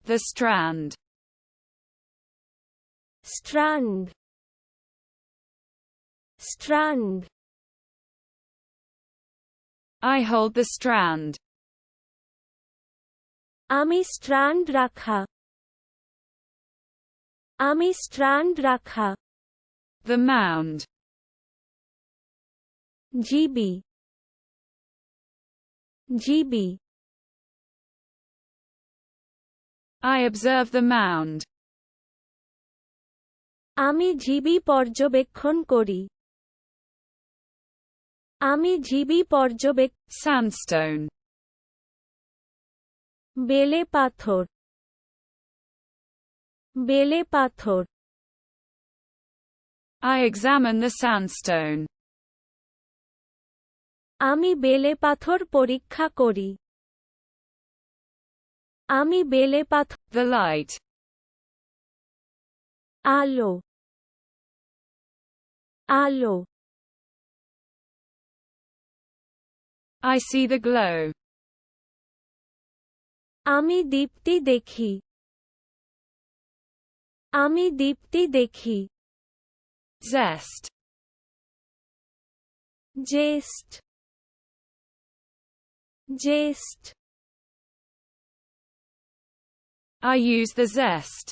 The strand. strand, strand, I hold the strand. আমি strand রাখা, আমি স্ট্র্যান্ড রাখা, The mound. GB, GB, I observe the mound. আমি GB পর্যবেক্ষণ করি, আমি জিবি Sandstone. বেলে পাথর, বেলে পাথর, I examine the sandstone. আমি বেলে পাথর পরীক্ষা করি, আমি বেলে পাথর, The light. আলো, আলো, I see the glow. আমি দীপ্তি দেখি, আমি দীপ্তি দেখি, Zest. জেস্ট, জেস্ট, I use the zest.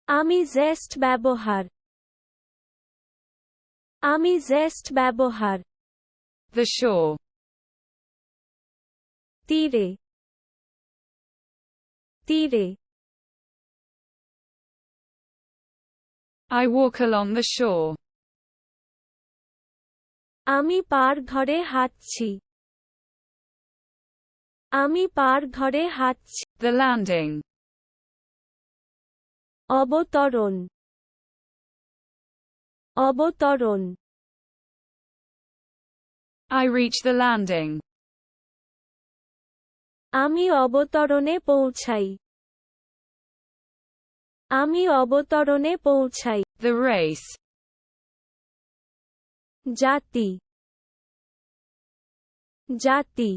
আমি জেস্ট ব্যবহার, আমি জেস্ট ব্যবহার, The shore. তীরে, তীরে, I walk along the shore. আমি পার ধরে হাঁটছি, আমি পার ধরে হাঁটছি, The landing. অবতরণ, অবতরণ, I reach the landing. আমি অবতরণে পৌঁছাই, আমি অবতরণে পৌঁছাই, The race. জাতি, জাতি,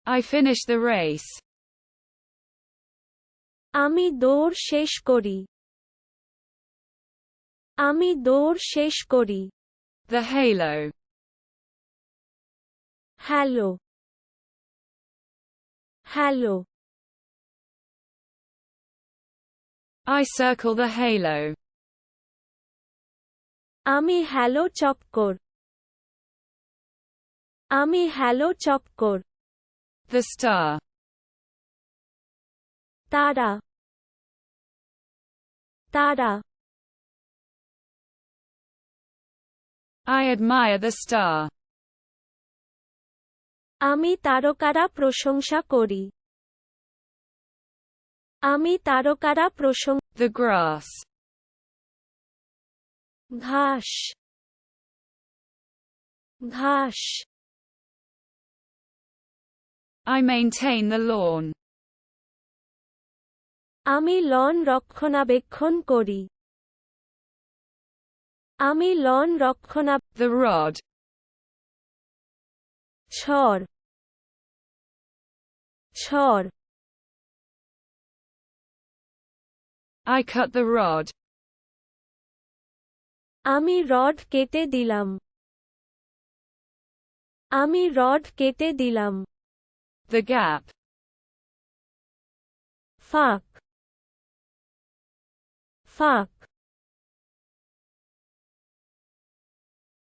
I finish the race. আমি দৌড় শেষ করি, আমি দৌড় শেষ করি, The halo. Hello, hello, I circle the halo. আমি হ্যালো চক্কর, আমি হ্যালো চক্কর, The star. তারা, তারা, I admire the star. আমি তারকারা প্রশংসা করি, আমি তারকারা The grass. ঘাস, ঘাস, I maintain the lawn. আমি লন রক্ষণাবেক্ষণ করি, আমি লন The rod. ছড়, ছড়, I cut the rod. আমি রড কেটে দিলাম, আমি রড কেটে দিলাম, The gap. ফাঁক, ফাঁক,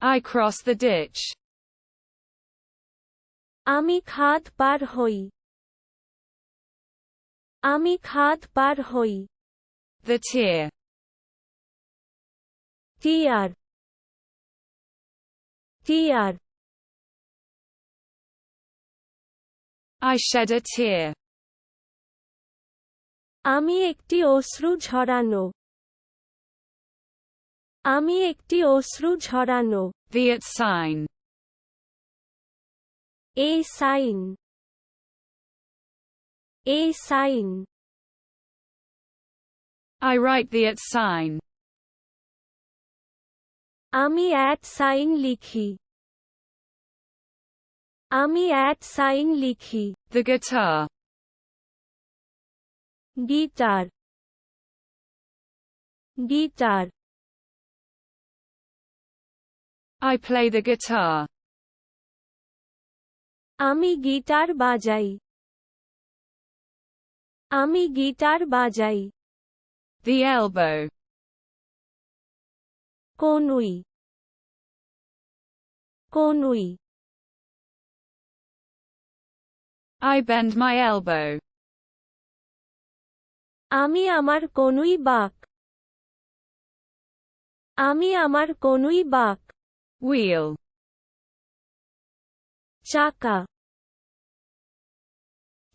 I cross the ditch. আমি খাদ পার হই, আমি খাদ পার হই, The tear. Tear, tear, I shed a tear. আমি একটি অশ্রু ঝরানো, আমি একটি অশ্রু ঝরানো, The at sign. এই সাইন, এই sign, I write the at sign. আমি @ সাইন লিখি, আমি @ লিখি। The guitar. Guitar, guitar. I play the guitar. আমি গিটার বাজাই। আমি গিটার বাজাই। The elbow. কনুই, কনুই। I bend my elbow. আমি আমার কনুই বাঁক। আমি আমার কনুই বাঁক। Wheel. চাকা,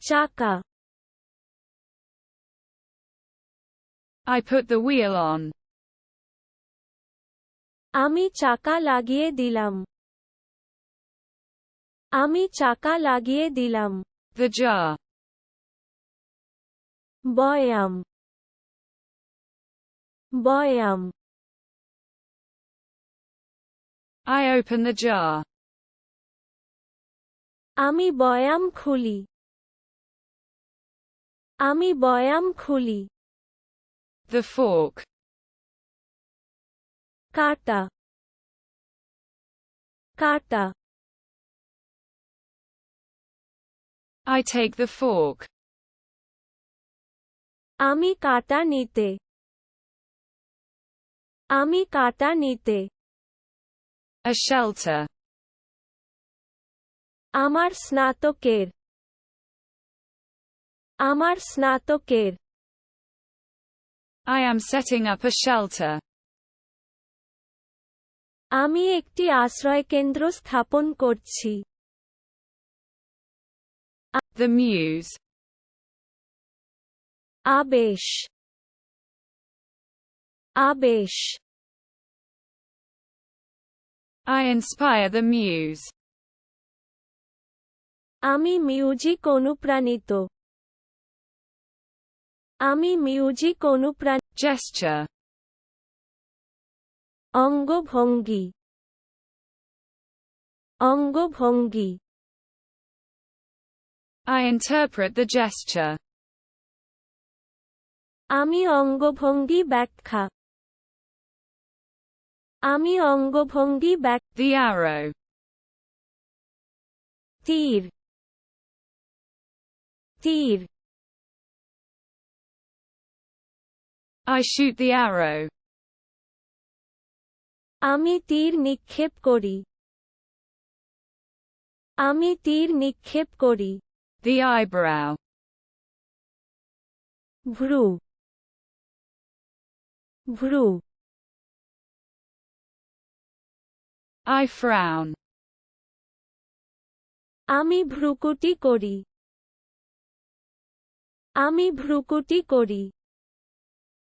চাকা। I put the wheel on. আমি চাকা লাগিয়ে দিলাম। আমি চাকা লাগিয়ে দিলাম। The jar. বয়াম, বয়াম। I open the jar. আমি বয়াম খুলি। আমি বয়াম খুলি। The fork. কাটা, কাটা। I take the fork. আমি কাটা নিতে। আমি কাটা নিতে। A shelter. আমার স্নাতকের। আমার স্নাতকের। I am setting up a shelter. আমি একটি আশ্রয়কেন্দ্র স্থাপন করছি। The muse. Avesh, Avesh. I inspire the muse. আমি মিউজিক অনুপ্রাণিত। আমি মিউজিক অনুপ্রাণিত। Gesture. অঙ্গভঙ্গি, অঙ্গভঙ্গি। I interpret the gesture. আমি অঙ্গভঙ্গি ব্যাখ্যা। আমি অঙ্গভঙ্গি ব্যাখ্যা। The arrow. তীর, তীর। I shoot the arrow. আমি তীর নিক্ষেপ করি। আমি তীর নিক্ষেপ করি। The eyebrow. ভ্রু, ভ্রু। I frown. আমি ভ্রুকুটি করি। আমি ভ্রুকুটি করি।